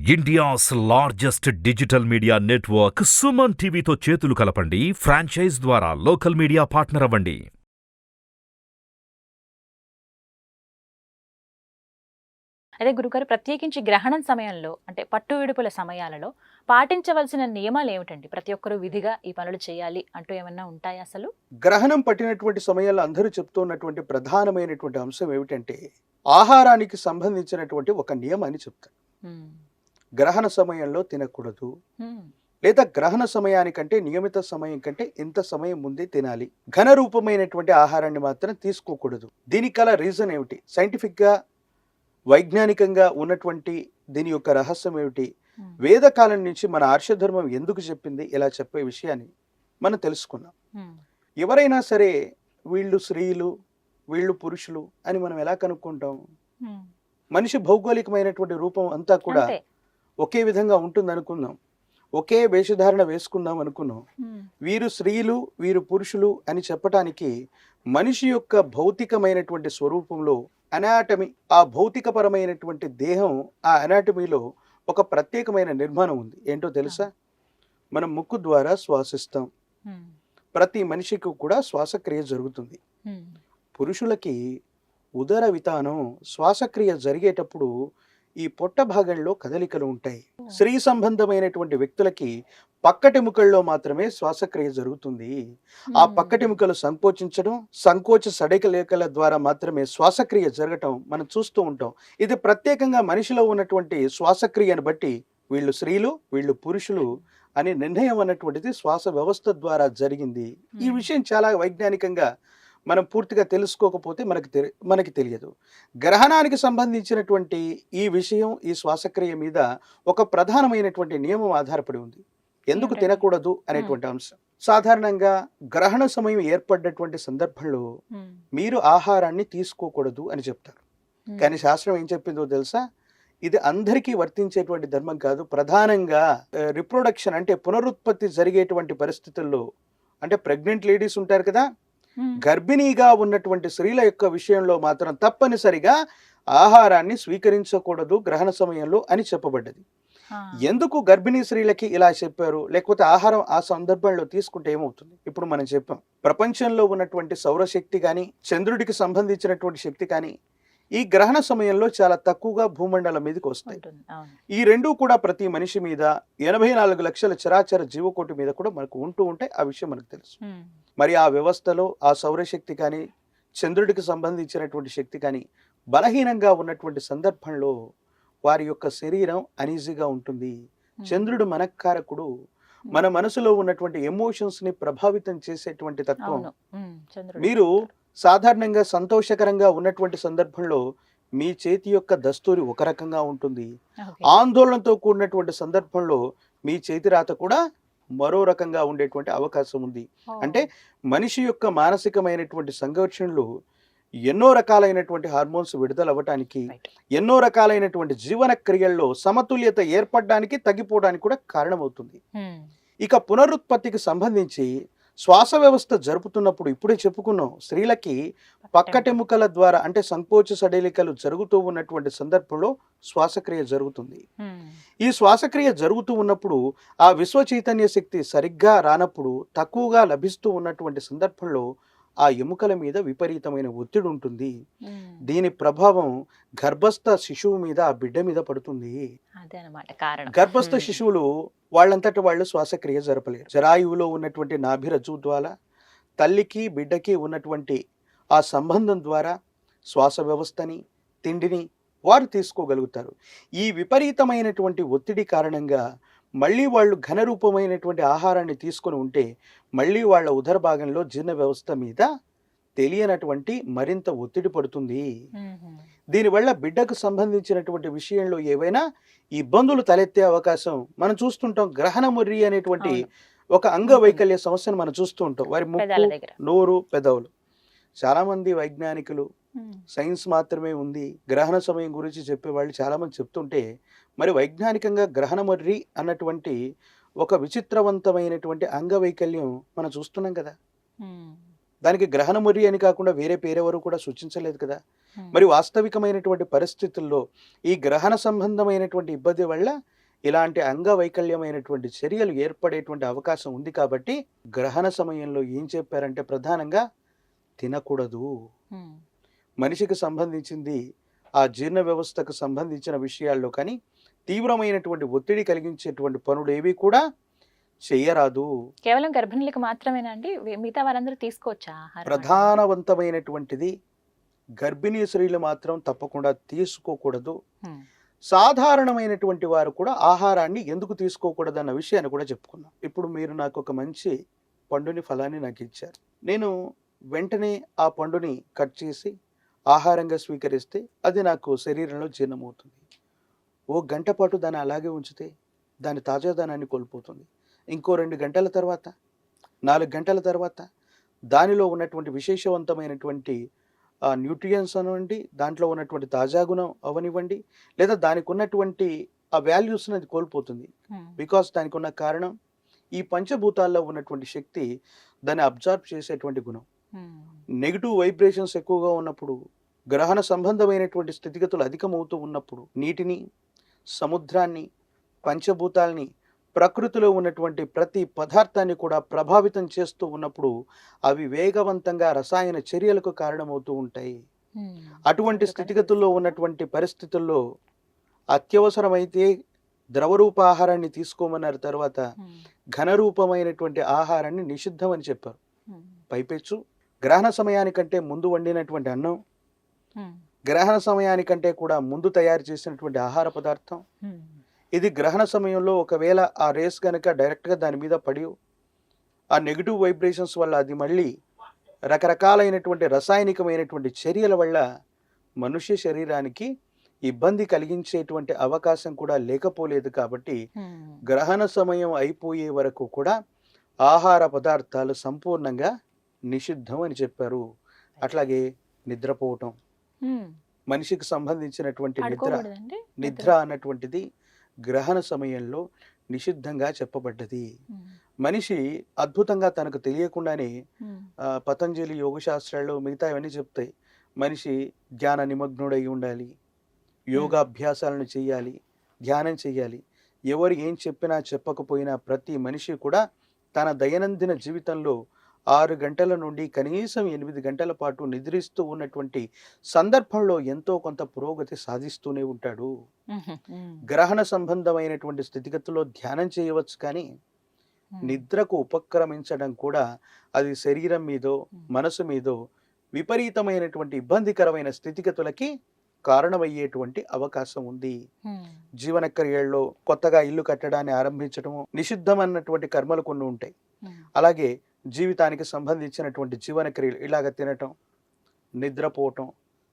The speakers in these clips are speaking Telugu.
India's largest digital media network Suman టీవీతో చేతులు కలపండి. ఫ్రాంచైజ్ ద్వారా లోకల్ మీడియా పార్ట్నర్ అవ్వండి. అదే గురుగారు, ప్రత్యేకించి గ్రహణం సమయంలో అంటే పట్టు విడుపుల సమయాలలో పాటించవలసిన నియమాలు ఏమిటండి? ప్రతి ఒక్కరూ విధిగా ఈ పనులు చేయాలి అంటూ ఏమన్నా ఉంటాయా అసలు? గ్రహణం పట్టినటువంటి సమయాల్లో అందరూ చెప్తున్నటువంటి ప్రధానమైనటువంటి అంశం ఏమిటంటే ఆహారానికి సంబంధించినటువంటి ఒక నియమాన్ని చెప్తారు. గ్రహణ సమయంలో తినకూడదు, లేదా గ్రహణ సమయానికంటే నియమిత సమయం కంటే ఇంత సమయం ముందే తినాలి. ఘన రూపమైనటువంటి ఆహారాన్ని మాత్రం తీసుకోకూడదు. దీనికి గల రీజన్ ఏమిటి? సైంటిఫిక్గా వైజ్ఞానికంగా ఉన్నటువంటి దీని యొక్క రహస్యం ఏమిటి? వేదకాలం నుంచి మన ఆర్షధర్మం ఎందుకు చెప్పింది ఇలా చెప్పే విషయాన్ని మనం తెలుసుకున్నాం. ఎవరైనా సరే వీళ్ళు స్త్రీలు, వీళ్ళు పురుషులు అని మనం ఎలా కనుక్కుంటాం? మనిషి భౌగోళికమైనటువంటి రూపం అంతా కూడా ఒకే విధంగా ఉంటుంది అనుకుందాం, ఒకే వేషధారణ వేసుకుందాం అనుకున్నాం. వీరు స్త్రీలు, వీరు పురుషులు అని చెప్పటానికి మనిషి యొక్క భౌతికమైనటువంటి స్వరూపంలో అనాటమీ, ఆ భౌతికపరమైనటువంటి దేహం, ఆ అనాటమీలో ఒక ప్రత్యేకమైన నిర్మాణం ఉంది. ఏంటో తెలుసా? మనం ముక్కు ద్వారా శ్వాసిస్తాం. ప్రతి మనిషికి కూడా శ్వాసక్రియ జరుగుతుంది. పురుషులకి ఉదర వితానం శ్వాసక్రియ జరిగేటప్పుడు ఈ పొట్ట భాగంలో కదలికలు ఉంటాయి. స్త్రీ సంబంధమైనటువంటి వ్యక్తులకి పక్కటెముకల్లో మాత్రమే శ్వాసక్రియ జరుగుతుంది. ఆ పక్కటెముకలు సంకోచించడం, సంకోచ సడలికల ద్వారా మాత్రమే శ్వాసక్రియ జరగటం మనం చూస్తూ ఉంటాం. ఇది ప్రత్యేకంగా మనిషిలో ఉన్నటువంటి శ్వాసక్రియను బట్టి వీళ్ళు స్త్రీలు, వీళ్ళు పురుషులు అనే నిర్ణయం అన్నటువంటిది శ్వాస వ్యవస్థ ద్వారా జరిగింది. ఈ విషయం చాలా వైజ్ఞానికంగా మనం పూర్తిగా తెలుసుకోకపోతే మనకి తెలియదు. గ్రహణానికి సంబంధించినటువంటి ఈ విషయం, ఈ శ్వాసక్రియ మీద ఒక ప్రధానమైనటువంటి నియమం ఆధారపడి ఉంది. ఎందుకు తినకూడదు అనేటువంటి అంశం. సాధారణంగా గ్రహణ సమయం ఏర్పడినటువంటి సందర్భంలో మీరు ఆహారాన్ని తీసుకోకూడదు అని చెప్తారు. కానీ శాస్త్రం ఏం చెప్పిందో తెలుసా? ఇది అందరికీ వర్తించేటువంటి ధర్మం కాదు. ప్రధానంగా రిప్రొడక్షన్ అంటే పునరుత్పత్తి జరిగేటువంటి పరిస్థితుల్లో, అంటే ప్రెగ్నెంట్ లేడీస్ ఉంటారు కదా, గర్భిణీగా ఉన్నటువంటి స్త్రీల యొక్క విషయంలో మాత్రం తప్పనిసరిగా ఆహారాన్ని స్వీకరించకూడదు గ్రహణ సమయంలో అని చెప్పబడ్డది. ఎందుకు గర్భిణీ స్త్రీలకి ఇలా చెప్పారు? లేకపోతే ఆహారం ఆ సందర్భంలో తీసుకుంటే ఏమవుతుంది? ఇప్పుడు మనం చెప్పాం, ప్రపంచంలో ఉన్నటువంటి సౌరశక్తి కానీ, చంద్రుడికి సంబంధించినటువంటి శక్తి కానీ ఈ గ్రహణ సమయంలో చాలా తక్కువగా భూమండలం మీదకి వస్తాయి. ఈ రెండూ కూడా ప్రతి మనిషి మీద 84 లక్షల చరాచర జీవకోటి మీద కూడా మనకు ఉంటూ ఉంటాయి. ఆ విషయం మనకు తెలుసు. మరి ఆ వ్యవస్థలో ఆ సౌరశక్తి కానీ, చంద్రుడికి సంబంధించినటువంటి శక్తి కానీ బలహీనంగా ఉన్నటువంటి సందర్భంలో వారి యొక్క శరీరం అనీజీగా ఉంటుంది. చంద్రుడు మనఃకారకుడు, మన మనసులో ఉన్నటువంటి ఎమోషన్స్ ని ప్రభావితం చేసేటువంటి తత్వం. మీరు సాధారణంగా సంతోషకరంగా ఉన్నటువంటి సందర్భంలో మీ చేతి యొక్క దస్తూరి ఒక రకంగా ఉంటుంది. ఆందోళనతో కూడినటువంటి సందర్భంలో మీ చేతి రాత కూడా మరో రకంగా ఉండేటువంటి అవకాశం ఉంది. అంటే మనిషి యొక్క మానసికమైనటువంటి సంఘర్షణలు ఎన్నో రకాలైనటువంటి హార్మోన్స్ విడుదల అవ్వటానికి, ఎన్నో రకాలైనటువంటి జీవన క్రియల్లో సమతుల్యత ఏర్పడడానికి, తగ్గిపోవడానికి కూడా కారణమవుతుంది. ఇక పునరుత్పత్తికి సంబంధించి శ్వాస వ్యవస్థ జరుపుతున్నప్పుడు ఇప్పుడే చెప్పుకున్నాం, స్త్రీలకి పక్కటెముకల ద్వారా అంటే సంకోచ సడలికలు జరుగుతూ ఉన్నటువంటి సందర్భంలో శ్వాసక్రియ జరుగుతుంది. ఈ శ్వాసక్రియ జరుగుతూ ఉన్నప్పుడు ఆ విశ్వ చైతన్య శక్తి సరిగ్గా రానప్పుడు, తక్కువగా లభిస్తూ ఉన్నటువంటి సందర్భంలో ఆ ఎముకల మీద విపరీతమైన ఒత్తిడి ఉంటుంది. దీని ప్రభావం గర్భస్థ శిశువు మీద, ఆ బిడ్డ మీద పడుతుంది. గర్భస్థ శిశువులు వాళ్ళంతటి వాళ్ళు శ్వాసక్రియ జరపలేరు. జరాయువులో ఉన్నటువంటి నాభిరజ్జువు ద్వారా తల్లికి బిడ్డకి ఉన్నటువంటి ఆ సంబంధం ద్వారా శ్వాస వ్యవస్థని, తిండిని వారు తీసుకోగలుగుతారు. ఈ విపరీతమైనటువంటి ఒత్తిడి కారణంగా మళ్ళీ వాళ్ళు ఘనరూపమైనటువంటి ఆహారాన్ని తీసుకొని ఉంటే మళ్ళీ వాళ్ళ ఉదర భాగంలో జీర్ణ వ్యవస్థ మీద తెలియనటువంటి మరింత ఒత్తిడి పడుతుంది. దీనివల్ల బిడ్డకు సంబంధించినటువంటి విషయంలో ఏవైనా ఇబ్బందులు తలెత్తే అవకాశం మనం చూస్తుంటాం. గ్రహణ మొర్రి అనేటువంటి ఒక అంగవైకల్య సమస్యను మనం చూస్తూ ఉంటాం. వారి ముక్కు, నోరు, పెదవులు. చాలా మంది వైజ్ఞానికులు సైన్స్ మాత్రమే ఉంది గ్రహణ సమయం గురించి చెప్పేవాళ్ళు చాలా మంది చెప్తుంటే, మరి వైజ్ఞానికంగా గ్రహణ మొర్రి అన్నటువంటి ఒక విచిత్రవంతమైనటువంటి అంగవైకల్యం మనం చూస్తున్నాం కదా. దానికి గ్రహణమురి అని కాకుండా వేరే పేరెవరు కూడా సూచించలేదు కదా. మరి వాస్తవికమైనటువంటి పరిస్థితుల్లో ఈ గ్రహణ సంబంధమైనటువంటి ఇబ్బంది వల్ల ఇలాంటి అంగవైకల్యమైనటువంటి చర్యలు ఏర్పడేటువంటి అవకాశం ఉంది. కాబట్టి గ్రహణ సమయంలో ఏం చెప్పారంటే ప్రధానంగా తినకూడదు. మనిషికి సంబంధించింది ఆ జీర్ణ వ్యవస్థకు సంబంధించిన విషయాల్లో కానీ తీవ్రమైనటువంటి ఒత్తిడి కలిగించేటువంటి పనులు ఏవి కూడా చెయ్యరాదు. కేవలం గర్భిణులకు మాత్రమేనా అండి? మిగతా వారందరూ తీసుకోవచ్చా ఆహారం? ప్రధానవంతమైనటువంటిది గర్భిణీ స్త్రీలు మాత్రం తప్పకుండా తీసుకోకూడదు. సాధారణమైనటువంటి వారు కూడా ఆహారాన్ని ఎందుకు తీసుకోకూడదు అన్న విషయాన్ని కూడా చెప్పుకున్నాం. ఇప్పుడు మీరు నాకు ఒక మంచి పండుని ఫలాన్ని నాకు ఇచ్చారు. నేను వెంటనే ఆ పండుని కట్ చేసి ఆహారంగా స్వీకరిస్తే అది నాకు శరీరంలో జీర్ణమవుతుంది. ఓ గంట పాటు దాన్ని అలాగే ఉంచితే దాని తాజాదనాన్ని కోల్పోతుంది. ఇంకో 2 గంటల తర్వాత 4 గంటల తర్వాత దానిలో ఉన్నటువంటి విశేషవంతమైనటువంటి న్యూట్రియన్స్ అనివ్వండి, దాంట్లో ఉన్నటువంటి తాజా గుణం అవనివ్వండి, లేదా దానికి ఉన్నటువంటి ఆ వాల్యూస్ అనేది కోల్పోతుంది. బికాస్ దానికి ఉన్న కారణం ఈ పంచభూతాల్లో ఉన్నటువంటి శక్తి దాన్ని అబ్జర్వ్ చేసేటువంటి గుణం. నెగిటివ్ వైబ్రేషన్స్ ఎక్కువగా ఉన్నప్పుడు, గ్రహణ సంబంధమైనటువంటి స్థితిగతులు అధికమవుతూ ఉన్నప్పుడు నీటిని, సముద్రాన్ని, పంచభూతాల్ని, ప్రకృతిలో ఉన్నటువంటి ప్రతి పదార్థాన్ని కూడా ప్రభావితం చేస్తూ ఉన్నప్పుడు అవి వేగవంతంగా రసాయన చర్యలకు కారణమవుతూ ఉంటాయి. అటువంటి స్థితిగతుల్లో ఉన్నటువంటి పరిస్థితుల్లో అత్యవసరమైతే ద్రవరూప ఆహారాన్ని తీసుకోమన్నారు. తర్వాత ఘనరూపమైనటువంటి ఆహారాన్ని నిషిద్ధం అని చెప్పారు. పైపెచ్చు గ్రహణ సమయానికంటే ముందు వండినటువంటి అన్నం, గ్రహణ సమయానికంటే కూడా ముందు తయారు చేసినటువంటి ఆహార పదార్థం, ఇది గ్రహణ సమయంలో ఒకవేళ ఆ రేస్ కనుక డైరెక్ట్గా దాని మీద పడి ఆ నెగిటివ్ వైబ్రేషన్స్ వల్ల అది మళ్ళీ రకరకాలైనటువంటి రసాయనికమైనటువంటి చర్యల వల్ల మనుష్య శరీరానికి ఇబ్బంది కలిగించేటువంటి అవకాశం కూడా లేకపోలేదు. కాబట్టి గ్రహణ సమయం అయిపోయే వరకు కూడా ఆహార పదార్థాలు సంపూర్ణంగా నిషిద్ధం అని చెప్పారు. అట్లాగే నిద్రపోవటం, మనిషికి సంబంధించినటువంటి నిద్ర అన్నటువంటిది గ్రహణ సమయంలో నిషిద్ధంగా చెప్పబడ్డది. మనిషి అద్భుతంగా తనకు తెలియకుండానే పతంజలి యోగ శాస్త్రాల్లో మిగతా ఇవన్నీ చెప్తాయి. మనిషి ధ్యాన నిమగ్నుడై ఉండాలి, యోగాభ్యాసాలను చేయాలి, ధ్యానం చేయాలి. ఎవరు ఏం చెప్పినా చెప్పకపోయినా ప్రతి మనిషి కూడా తన దైనందిన జీవితంలో 6 గంటల నుండి కనీసం 8 గంటల పాటు నిద్రిస్తూ ఉన్నటువంటి సందర్భంలో ఎంతో కొంత పురోగతి సాధిస్తూనే ఉంటాడు. గ్రహణ సంబంధమైనటువంటి స్థితిగతుల్లో ధ్యానం చేయవచ్చు, కానీ నిద్రకు ఉపక్రమించడం కూడా అది శరీరం మీదో మనసు మీదో విపరీతమైనటువంటి ఇబ్బందికరమైన స్థితిగతులకి కారణమయ్యేటువంటి అవకాశం ఉంది. జీవన క్రియల్లో కొత్తగా ఇల్లు కట్టడాన్ని ఆరంభించడము నిషిద్ధం అన్నటువంటి కర్మలు కొన్ని ఉంటాయి. అలాగే జీవితానికి సంబంధించినటువంటి జీవన క్రియలు ఇలాగ తినటం, నిద్రపోవటం,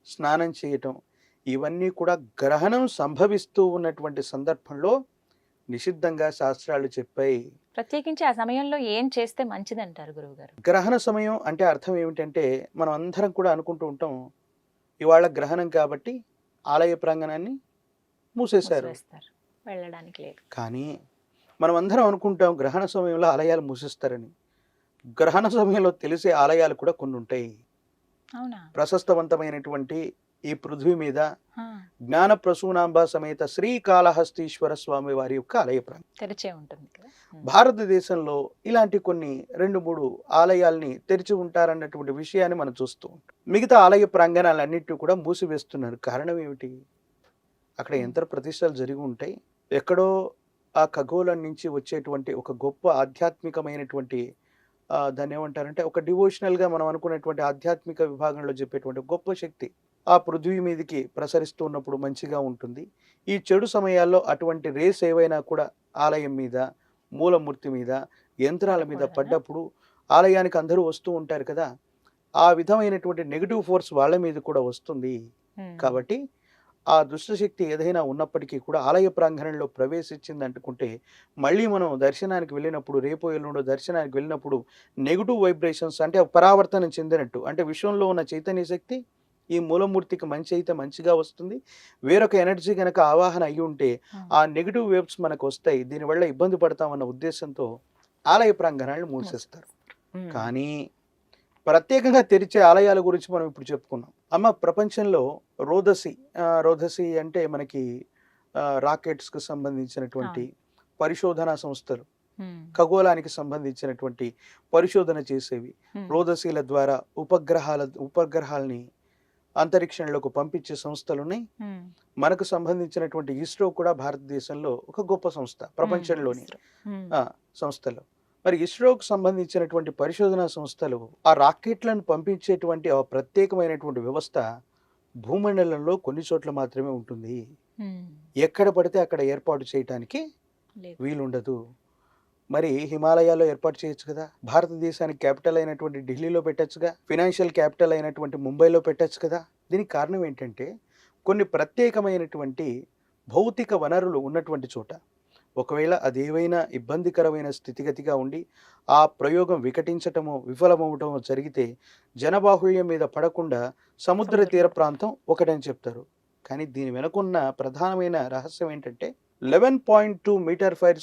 స్నానం చేయటం, ఇవన్నీ కూడా గ్రహణం సంభవిస్తూ ఉన్నటువంటి సందర్భంలో నిషిద్ధంగా శాస్త్రాలు చెప్పాయి. ప్రత్యేకించి ఆ సమయంలో ఏం చేస్తే మంచిదంటారు గురువుగారు? గ్రహణ సమయం అంటే అర్థం ఏమిటంటే మనం అందరం కూడా అనుకుంటూ ఉంటాం, ఇవాళ గ్రహణం కాబట్టి ఆలయ ప్రాంగణాన్ని మూసేశారు, వెళ్ళడానికి లేదు. కానీ మనం అందరం అనుకుంటాం గ్రహణ సమయంలో ఆలయాలు మూసేస్తారని. గ్రహణ సమయంలో తెలిసే ఆలయాలు కూడా కొన్ని ఉంటాయి. ప్రశస్తవంతమైనటువంటి ఈ పృథ్వీ మీద జ్ఞాన ప్రసూనాంబ సమేత శ్రీకాళహస్తీశ్వర స్వామి వారి యొక్క ఆలయ ప్రాంగణం తెరిచే ఉంటుంది. భారతదేశంలో ఇలాంటి కొన్ని 2-3 ఆలయాల్ని తెరిచి ఉంటారన్నటువంటి విషయాన్ని మనం చూస్తూ ఉంటాం. మిగతా ఆలయ ప్రాంగణాలన్నింటినీ కూడా మూసివేస్తున్నారు. కారణం ఏమిటి? అక్కడ యంత్ర ప్రతిష్టలు జరిగి ఉంటాయి. ఎక్కడో ఆ ఖగోళం నుంచి వచ్చేటువంటి ఒక గొప్ప ఆధ్యాత్మికమైనటువంటి దాన్ని ఏమంటారంటే ఒక డివోషనల్గా మనం అనుకునేటువంటి ఆధ్యాత్మిక విభాగంలో చెప్పేటువంటి గొప్ప శక్తి ఆ పృథ్వీ మీదకి ప్రసరిస్తూ ఉన్నప్పుడు మంచిగా ఉంటుంది. ఈ చెడు సమయాల్లో అటువంటి రేస్ ఏవైనా కూడా ఆలయం మీద, మూలమూర్తి మీద, యంత్రాల మీద పడ్డప్పుడు ఆలయానికి అందరూ వస్తూ ఉంటారు కదా, ఆ విధమైనటువంటి నెగిటివ్ ఫోర్స్ వాళ్ళ మీద కూడా వస్తుంది. కాబట్టి ఆ దుష్టశక్తి ఏదైనా ఉన్నప్పటికీ కూడా ఆలయ ప్రాంగణంలో ప్రవేశించింది అనుకుంటే మళ్ళీ మనం దర్శనానికి వెళ్ళినప్పుడు, రేపో ఎల్లుండో దర్శనానికి వెళ్ళినప్పుడు నెగిటివ్ వైబ్రేషన్స్ అంటే పరావర్తనం చెందినట్టు, అంటే విశ్వంలో ఉన్న చైతన్య శక్తి ఈ మూలమూర్తికి మంచి అయితే మంచిగా వస్తుంది, వేరొక ఎనర్జీ కనుక ఆవాహన అయ్యి ఉంటే ఆ నెగిటివ్ వేవ్స్ మనకు వస్తాయి, దీనివల్ల ఇబ్బంది పడతామన్న ఉద్దేశంతో ఆలయ ప్రాంగణాలను మూసేస్తారు. కానీ ప్రత్యేకంగా తెరిచే ఆలయాల గురించి మనం ఇప్పుడు చెప్పుకున్నాం. అమ్మ, ప్రపంచంలో రోదసి అంటే మనకి రాకెట్స్కి సంబంధించినటువంటి పరిశోధనా సంస్థలు, ఖగోళానికి సంబంధించినటువంటి పరిశోధన చేసేవి, రోదసీల ద్వారా ఉపగ్రహాలని అంతరిక్షంలోకి పంపించే సంస్థలున్నాయి. మనకు సంబంధించినటువంటి ఇస్రో కూడా భారతదేశంలో ఒక గొప్ప సంస్థ, ప్రపంచంలోని సంస్థలు. మరి ఇస్రోకు సంబంధించినటువంటి పరిశోధనా సంస్థలు ఆ రాకెట్లను పంపించేటువంటి ఆ ప్రత్యేకమైనటువంటి వ్యవస్థ భూమండలంలో కొన్ని చోట్ల మాత్రమే ఉంటుంది. ఎక్కడ పడితే అక్కడ ఏర్పాటు చేయటానికి వీలుండదు. మరి హిమాలయాల్లో ఏర్పాటు చేయొచ్చు కదా, భారతదేశానికి క్యాపిటల్ అయినటువంటి ఢిల్లీలో పెట్టచ్చుగా, ఫినాన్షియల్ క్యాపిటల్ అయినటువంటి ముంబైలో పెట్టచ్చు కదా. దీనికి కారణం ఏంటంటే కొన్ని ప్రత్యేకమైనటువంటి భౌతిక వనరులు ఉన్నటువంటి చోట ఒకవేళ అదేవైనా ఇబ్బందికరమైన స్థితిగతిగా ఉండి ఆ ప్రయోగం విఫలమవటమో జరిగితే జనబాహుళ్యం మీద పడకుండా సముద్ర తీర ప్రాంతం ఒకటని చెప్తారు. కానీ దీని వెనుకున్న ప్రధానమైన రహస్యం ఏంటంటే 11.2 మీటర్ ఫైర్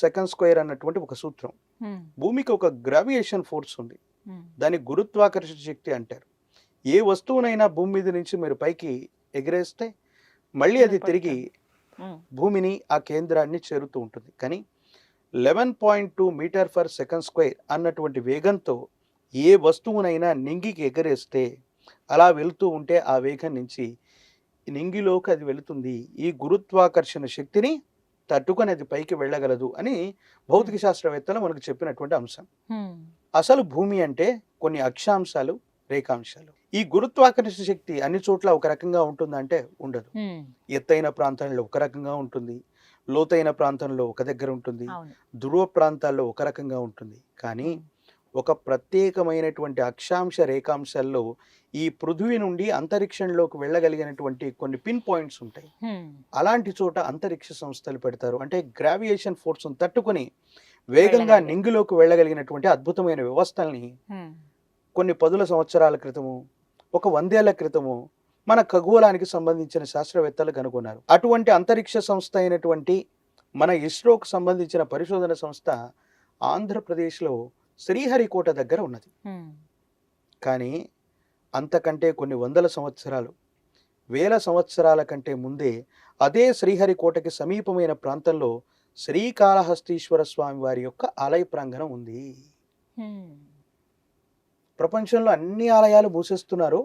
సెకండ్ స్క్వేర్ అన్నటువంటి ఒక సూత్రం. భూమికి ఒక గ్రావియేషన్ ఫోర్స్ ఉంది, దాని గురుత్వాకర్షణ శక్తి అంటారు. ఏ వస్తువునైనా భూమి మీద నుంచి మీరు పైకి ఎగిరేస్తే మళ్ళీ అది తిరిగి భూమిని, ఆ కేంద్రాన్ని చేరుతూ ఉంటుంది. కానీ 11.2 మీటర్ ఫర్ సెకండ్ స్క్వేర్ అన్నటువంటి వేగంతో ఏ వస్తువునైనా నింగికి ఎగరేస్తే అలా వెళుతూ ఉంటే ఆ వేగం నుంచి నింగిలోకి అది వెళుతుంది. ఈ గురుత్వాకర్షణ శక్తిని తట్టుకొని అది పైకి వెళ్ళగలదు అని భౌతిక శాస్త్రవేత్తలు మనకు చెప్పినటువంటి అంశం. అసలు భూమి అంటే కొన్ని అక్షాంశాలు, రేఖాంశాలు. ఈ గురుత్వాకర్షణ శక్తి అన్ని చోట్ల ఒక రకంగా ఉంటుందంటే ఉండదు. ఎత్తైన ప్రాంతంలో ఒక రకంగా ఉంటుంది, లోతైన ప్రాంతంలో ఒక దగ్గర ఉంటుంది, ధ్రువ ప్రాంతాల్లో ఒక రకంగా ఉంటుంది. కానీ ఒక ప్రత్యేకమైనటువంటి అక్షాంశ రేఖాంశాల్లో ఈ పృథ్వీ నుండి అంతరిక్షంలోకి వెళ్ళగలిగినటువంటి కొన్ని పిన్ పాయింట్స్ ఉంటాయి. అలాంటి చోట అంతరిక్ష సంస్థలు పెడతారు. అంటే గ్రావియేషన్ ఫోర్స్ తట్టుకొని వేగంగా నింగిలోకి వెళ్ళగలిగినటువంటి అద్భుతమైన వ్యవస్థల్ని కొన్ని 10,000 సంవత్సరాల క్రితము, ఒక 100 ఏళ్ల క్రితము మన ఖగోళానికి సంబంధించిన శాస్త్రవేత్తలు కనుగొన్నారు. అటువంటి అంతరిక్ష సంస్థ అయినటువంటి మన ఇస్రోకు సంబంధించిన పరిశోధన సంస్థ ఆంధ్రప్రదేశ్లో శ్రీహరికోట దగ్గర ఉన్నది. కానీ అంతకంటే కొన్ని 100 సంవత్సరాలు, 1000 సంవత్సరాల కంటే ముందే అదే శ్రీహరికోటకి సమీపమైన ప్రాంతంలో శ్రీకాళహస్తీశ్వర స్వామి వారి యొక్క ఆలయ ప్రాంగణం ఉంది. ప్రపంచంలో అన్ని ఆలయాలు మూసేస్తున్నారు,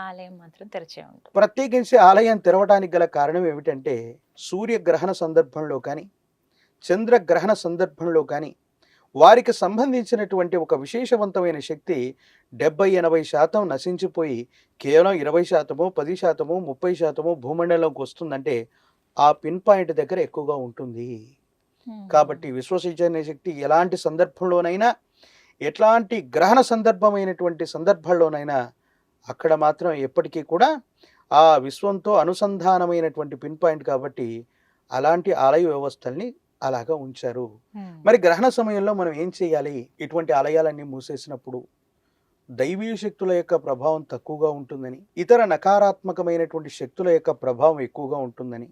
ఆలయం మాత్రం తెరిచే ఉంటుంది. ప్రత్యేకించి ఆలయం తెరవడానికి గల కారణం ఏమిటంటే సూర్యగ్రహణ సందర్భంలో కానీ, చంద్రగ్రహణ సందర్భంలో కానీ వారికి సంబంధించినటువంటి ఒక విశేషవంతమైన శక్తి 70-80% నశించిపోయి కేవలం 20%, 10%, 30% భూమండలంలోకి వస్తుందంటే ఆ పిన్ పాయింట్ దగ్గర ఎక్కువగా ఉంటుంది. కాబట్టి విశ్వసించే శక్తి ఎలాంటి సందర్భంలోనైనా, ఎట్లాంటి గ్రహణ సందర్భమైనటువంటి సందర్భాల్లోనైనా అక్కడ మాత్రం ఎప్పటికీ కూడా ఆ విశ్వంతో అనుసంధానమైనటువంటి పిన్ పాయింట్. కాబట్టి అలాంటి ఆలయ వ్యవస్థల్ని అలాగా ఉంచారు. మరి గ్రహణ సమయంలో మనం ఏం చేయాలి? ఇటువంటి ఆలయాలన్నీ మూసేసినప్పుడు దైవీయ శక్తుల యొక్క ప్రభావం తక్కువగా ఉంటుందని, ఇతర నకారాత్మకమైనటువంటి శక్తుల యొక్క ప్రభావం ఎక్కువగా ఉంటుందని,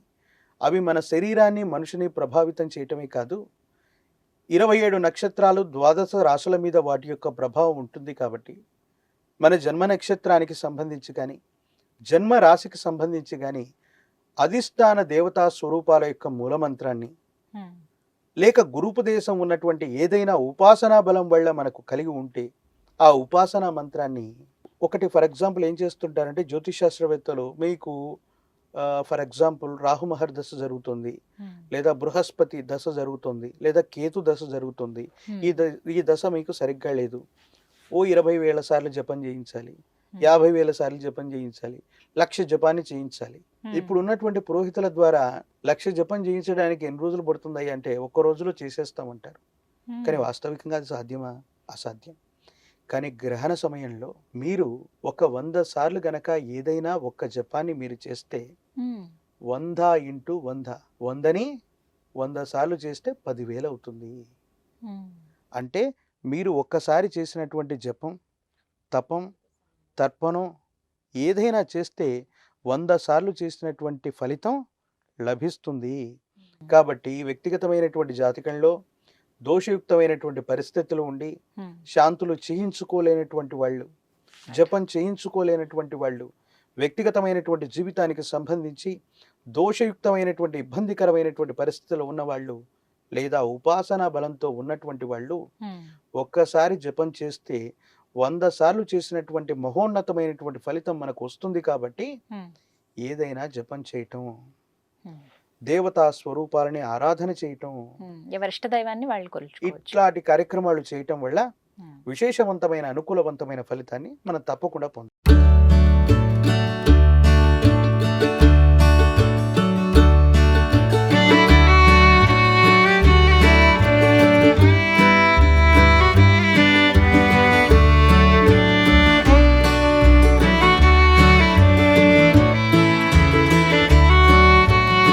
అవి మన శరీరాన్ని, మనిషిని ప్రభావితం చేయటమే కాదు, 27 నక్షత్రాలు, 12 రాశుల మీద వాటి యొక్క ప్రభావం ఉంటుంది. కాబట్టి మన జన్మ నక్షత్రానికి సంబంధించి కానీ, జన్మ రాశికి సంబంధించి కానీ అధిష్టాన దేవతా స్వరూపాల యొక్క మూలమంత్రాన్ని, లేక గురుపదేశం ఉన్నటువంటి ఏదైనా ఉపాసనా బలం వల్ల మనకు కలిగి ఉంటే ఆ ఉపాసనా మంత్రాన్ని ఒకటి, ఫర్ ఎగ్జాంపుల్ ఏం చేస్తుంటారంటే జ్యోతిష్ శాస్త్రవేత్తలు, మీకు ఫర్ ఎగ్జాంపుల్ రాహుమహర్ దశ జరుగుతుంది, లేదా బృహస్పతి దశ జరుగుతుంది, లేదా కేతు దశ జరుగుతుంది, ఈ దశ మీకు సరిగ్గా లేదు, ఓ 20,000 సార్లు జపం చేయించాలి, 50,000 సార్లు జపం చేయించాలి, 1,00,000 జపాన్ని చేయించాలి. ఇప్పుడు ఉన్నటువంటి పురోహితుల ద్వారా 1,00,000 జపం చేయించడానికి ఎన్ని రోజులు పడుతుంది అంటే ఒక్క రోజులో చేసేస్తామంటారు. కానీ వాస్తవికంగా అది సాధ్యమా? అసాధ్యం. కానీ గ్రహణ సమయంలో మీరు ఒక 100 సార్లు గనక ఏదైనా ఒక్క జపాన్ని మీరు చేస్తే 100 × 100, 100ని 100 సార్లు చేస్తే 10,000 అవుతుంది. అంటే మీరు ఒక్కసారి చేసినటువంటి జపం, తపం, తర్పణం ఏదైనా చేస్తే 100 సార్లు చేసినటువంటి ఫలితం లభిస్తుంది. కాబట్టి వ్యక్తిగతమైనటువంటి జాతకంలో దోషయుక్తమైనటువంటి పరిస్థితులు ఉండి శాంతులు చేయించుకోలేనటువంటి వాళ్ళు, జపం చేయించుకోలేనటువంటి వాళ్ళు, వ్యక్తిగతమైనటువంటి జీవితానికి సంబంధించి దోషయుక్తమైనటువంటి ఇబ్బందికరమైనటువంటి పరిస్థితులు ఉన్నవాళ్ళు, లేదా ఉపాసనా బలంతో ఉన్నటువంటి వాళ్ళు ఒక్కసారి జపం చేస్తే 100 సార్లు చేసినటువంటి మహోన్నతమైనటువంటి ఫలితం మనకు వస్తుంది. కాబట్టి ఏదైనా జపం చేయటం, దేవతా స్వరూపాలని ఆరాధన చేయటం, ఎవరిష్ట దైవాన్ని వాళ్ళు కొలుచుకోవచ్చు. ఇట్లాంటి కార్యక్రమాలు చేయటం వల్ల విశేషవంతమైన అనుకూలవంతమైన ఫలితాన్ని మనం తప్పకుండా పొందుతాం.